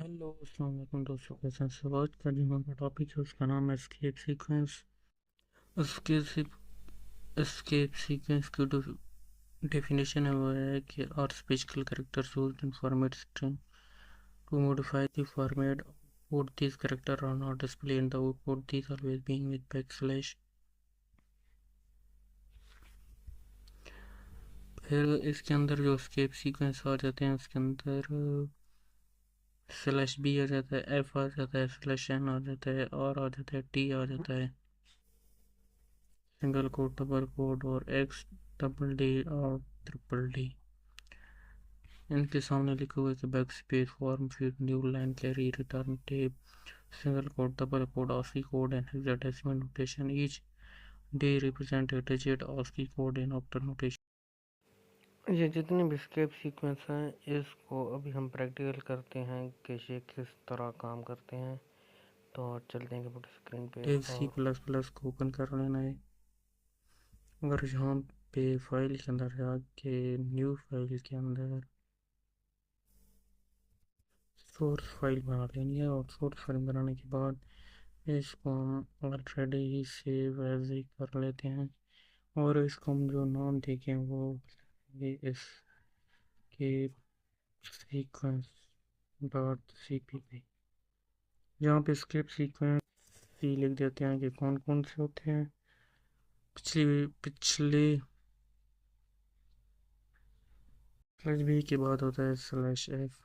Hello अस्सलाम वालेकुम दोस्तों, कैसे हैं सब। आज का जो हमारा टॉपिक है उसका नाम है एस्केप सीक्वेंस। एस्केप सीक्वेंस की जो डेफिनेशन है वो है कि are special characters used in format string to modify the format output. This character are not display in the output, this always being with backslash. फिर इसके अंदर जो एस्केप सीक्वेंस आ जाते हैं उसके अंदर स्लैश बी आ जाता है, एफ आ जाता है, स्लैश एन आ जाता है, आर आ जाता है, टी आ जाता है, सिंगल कोड, डबल कोड और एक्स डबल डी और ट्रिपल डी। इनके सामने लिखा हुआ है कि बैक स्पेस फॉर्म फिर new line carry return tape single code double quote ASCII code and hexadecimal notation each D represent a digit ASCII code in octal notation. ये जितने भी स्केप सीक्वेंस हैं इसको अभी हम प्रैक्टिकल करते हैं कि ये किस तरह काम करते हैं। तो चलते हैं कंप्यूटर स्क्रीन पे सी प्लस प्लस को ओपन कर लेना है। अगर यहाँ पे फाइल के अंदर जाके न्यू फाइल के अंदर सोर्स फाइल बना लेनी है और सोर्स फाइल बनाने के बाद इसको हम ऑलरेडी ही सेव एज ही कर लेते हैं और इसको हम जो नाम देखें वो ये इसके सीक्वेंस डॉट CPP। यहाँ पे स्क्रिप्ट सीक्वेंस सी लिख देते हैं कि कौन कौन से होते हैं। पिछली पिछले स्लैश बी के बाद होता है स्लैश एफ,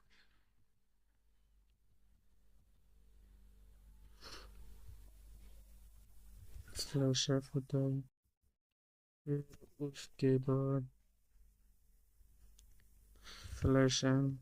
स्लैश एफ होता है, फिर उसके बाद स्लैश एम,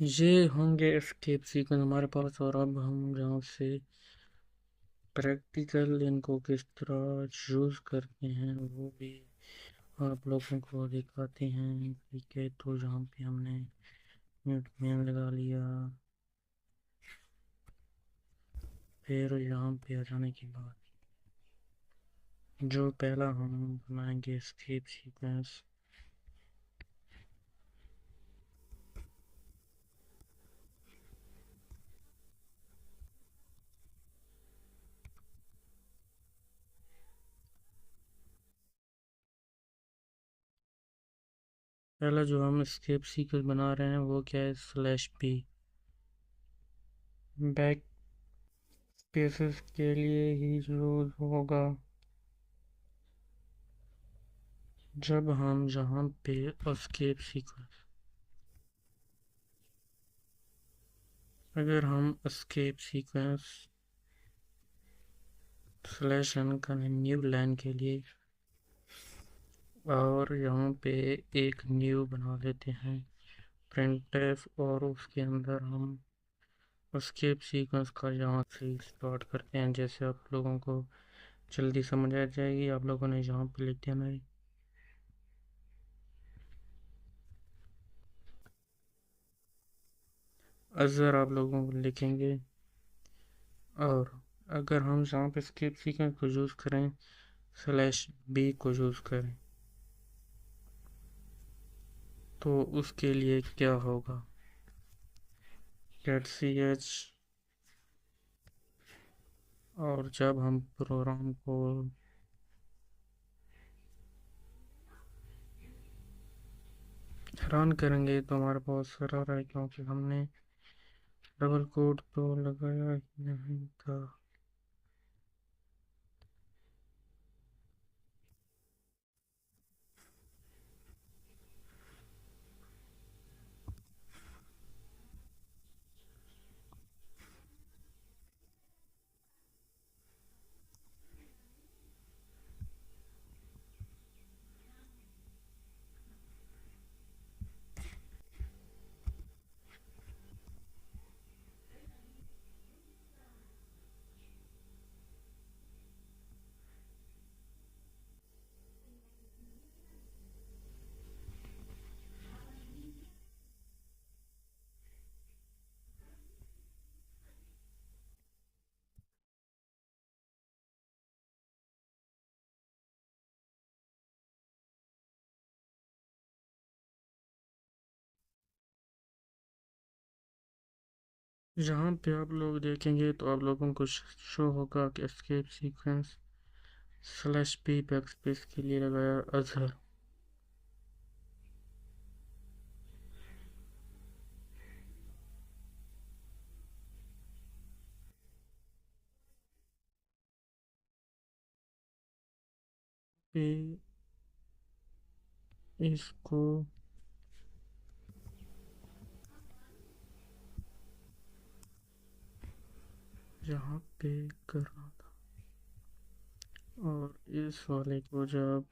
ये होंगे एस्केप सीक्वेंस हमारे पास। और अब हम जहाँ से प्रैक्टिकल इनको किस तरह यूज़ करते हैं वो भी आप लोगों को दिखाते हैं। ठीक है, तो यहाँ पे हमने म्यूट मेन लगा लिया। फिर यहाँ पे आ जाने के बाद जो पहला हम बनाएंगे एस्केप सीक्वेंस, पहला जो हम एस्केप सीक्वेंस बना रहे हैं वो क्या है, स्लैश पी। बैक स्पेसेस के लिए ही यूज होगा जब हम जहाँ पे एस्केप सीक्वेंस, अगर हम एस्केप सीक्वेंस स्लैश एन का न्यू लाइन के लिए और यहाँ पे एक न्यू बना लेते हैं printf और उसके अंदर हम एस्केप सीक्वेंस का यहाँ से स्टार्ट करते हैं। जैसे आप लोगों को जल्दी समझ आ जाएगी, आप लोगों ने यहाँ पे लिख देना है अज़र, आप लोगों को लिखेंगे। और अगर हम यहाँ पे एस्केप सीक्वेंस को यूज़ करें, स्लैश बी को यूज़ करें, तो उसके लिए क्या होगा, गेट सी एच। और जब हम प्रोग्राम को रन करेंगे तो हमारे पास एरर है क्योंकि हमने डबल कोड तो लगाया ही नहीं था। जहाँ पे आप लोग देखेंगे तो आप लोगों को शो होगा कि escape sequence slash P backspace के लिए लगाया अजहर। पे इसको यहाँ पे करना था, और इस वाले को जब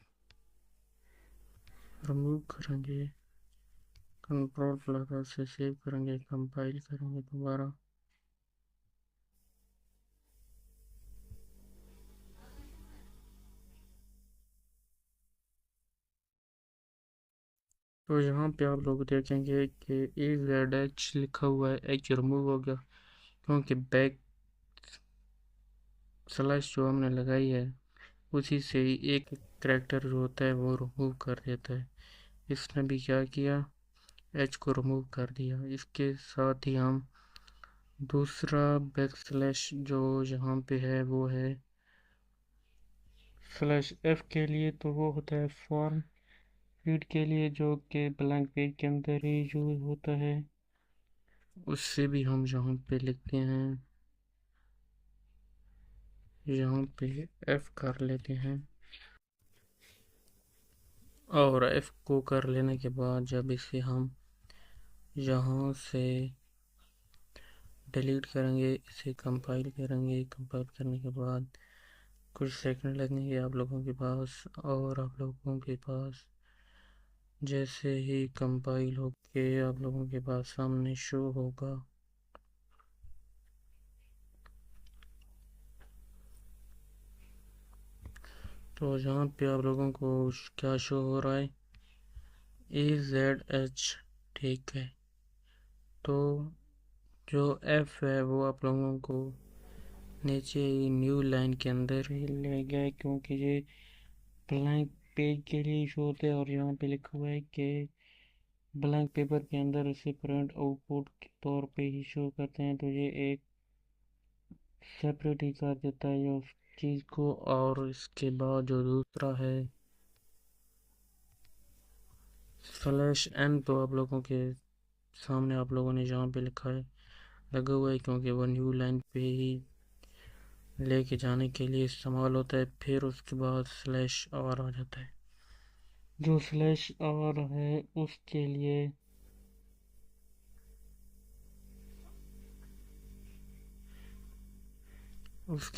रिमूव करेंगे, कंट्रोल प्लस से सेव करेंगे, कंपाइल करेंगे दोबारा, तो यहाँ पे आप लोग देखेंगे कि ए जेड एच लिखा हुआ है, एच रिमूव हो गया क्योंकि बैक स्लैश जो हमने लगाई है उसी से ही एक करेक्टर जो होता है वो रिमूव कर देता है। इसने भी क्या किया, एच को रिमूव कर दिया। इसके साथ ही हम दूसरा बैक स्लैश जो यहाँ पे है वो है स्लैश एफ के लिए, तो वो होता है फॉर्म फीड के लिए जो कि ब्लैंक पेज के अंदर ही यूज होता है। उससे भी हम यहाँ पे लिखते हैं, यहाँ पे एफ कर लेते हैं, और एफ को कर लेने के बाद जब इसे हम यहाँ से डिलीट करेंगे, इसे कंपाइल करेंगे, कंपाइल करने के बाद कुछ सेकंड लगेंगे आप लोगों के पास, और आप लोगों के पास जैसे ही कंपाइल होके आप लोगों के पास सामने शो होगा, तो यहाँ पे आप लोगों को क्या शो हो रहा है, ए जेड एच, ठीक है। तो जो एफ है वो आप लोगों को नीचे ही न्यू लाइन के अंदर ही ले गया है, क्योंकि ये ब्लैंक पेज के लिए शो होता है, और यहाँ पे लिखा हुआ है कि ब्लैंक पेपर के अंदर इसे प्रिंट आउटपुट के तौर पे ही शो करते हैं, तो ये एक सेपरेट ही कर देता है उस चीज़ को। और इसके बाद जो दूसरा है स्लैश एन, तो आप लोगों के सामने आप लोगों ने जहाँ पे लिखा है लगा हुआ है, क्योंकि वो न्यू लाइन पे ही लेके जाने के लिए इस्तेमाल होता है। फिर उसके बाद स्लैश आर आ जाता है, जो स्लैश आर है उसके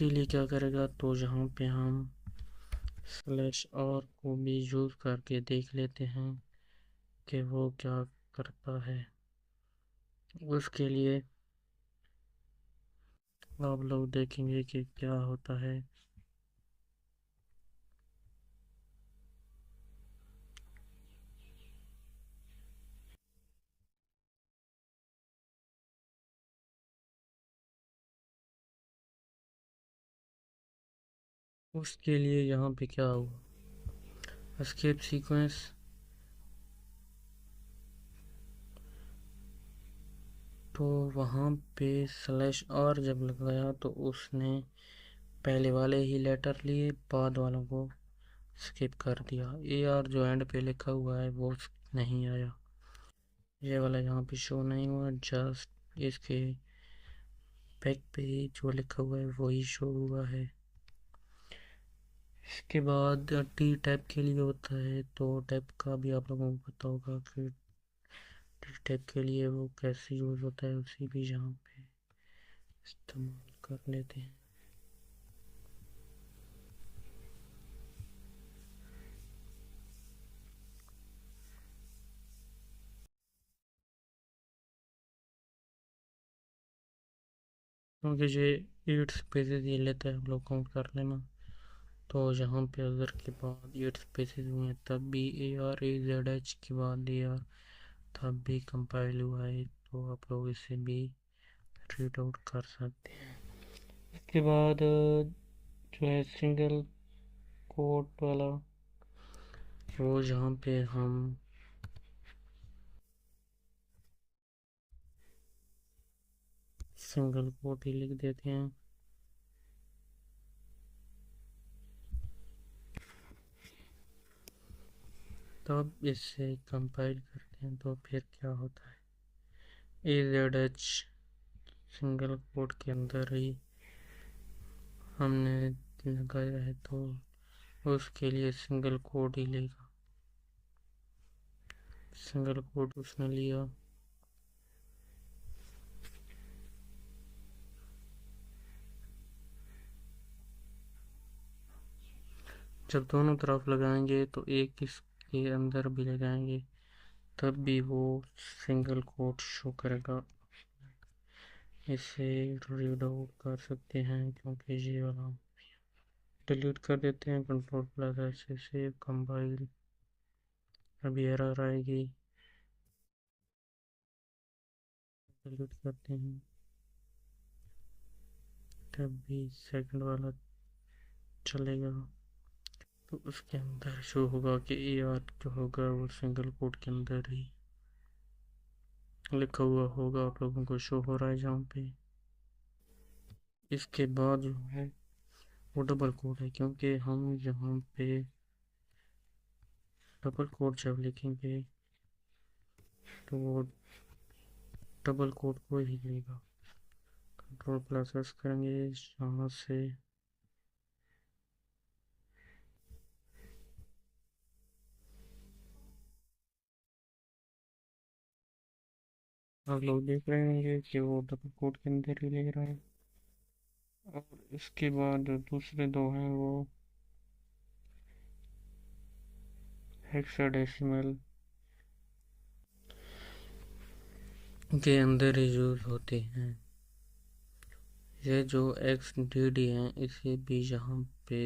लिए क्या करेगा, तो यहाँ पे हम स्लैश आर को भी यूज़ करके देख लेते हैं कि वो क्या करता है। उसके लिए आप लोग देखेंगे कि क्या होता है। उसके लिए यहाँ पे क्या हुआ, एस्केप सीक्वेंस, तो वहाँ पे स्लैश आर जब लगाया तो उसने पहले वाले ही लेटर लिए, बाद वालों को स्किप कर दिया। ए आर जो एंड पे लिखा हुआ है वो नहीं आया, ये वाला यहाँ पे शो नहीं हुआ, जस्ट इसके बैक पे जो लिखा हुआ है वही शो हुआ है। इसके बाद टी टाइप के लिए होता है, तो टाइप का भी आप लोगों को पता होगा कि टी टाइप के लिए वो कैसे यूज़ होता है, उसी भी यहाँ पे इस्तेमाल कर लेते हैं। क्योंकि ये 8 स्पेसेस ये लेता है, आप लोग काउंट कर लेना। तो यहाँ पे अगर के बाद 8 स्पेसेस हुए हैं तब भी A R A Z H के बाद ए आर तब भी कंपाइल हुआ है, तो आप लोग इसे भी रीड आउट कर सकते हैं। इसके बाद जो है सिंगल कोट वाला, वो जहाँ पे हम सिंगल कोट ही लिख देते हैं। तब इससे कंपाइल करते हैं तो फिर क्या होता है, AZH सिंगल कोट के अंदर ही हमने लगाया है तो उसके लिए सिंगल कोड ही लेगा। सिंगल कोड उसने लिया। जब दोनों तरफ लगाएंगे तो एक इसके अंदर भी लगाएंगे तब भी वो सिंगल कोड शो करेगा। इसे रीड आउट कर सकते हैं क्योंकि ये वाला डिलीट कर देते हैं। Ctrl+S से सेव कंपाइल। अभी एरर आएगी, डिलीट करते हैं तब भी सेकंड वाला चलेगा। तो उसके अंदर शो होगा कि AR जो होगा वो सिंगल कोड के अंदर ही लिखा हुआ होगा। आप लोगों को शो हो रहा है जहाँ पे। इसके बाद जो है वो डबल कोड है, क्योंकि हम यहाँ पे डबल कोड जब लिखेंगे तो वो डबल कोड को ही लेगा। Ctrl+S करेंगे यहाँ से। आप लोग देख रहे होंगे कि वो डबल कोड के अंदर ही ले रहा है। और इसके बाद जो दूसरे दो हैं वो हेक्साडेसिमल के अंदर ही यूज होते हैं। ये जो XDD हैं इसे भी यहाँ पे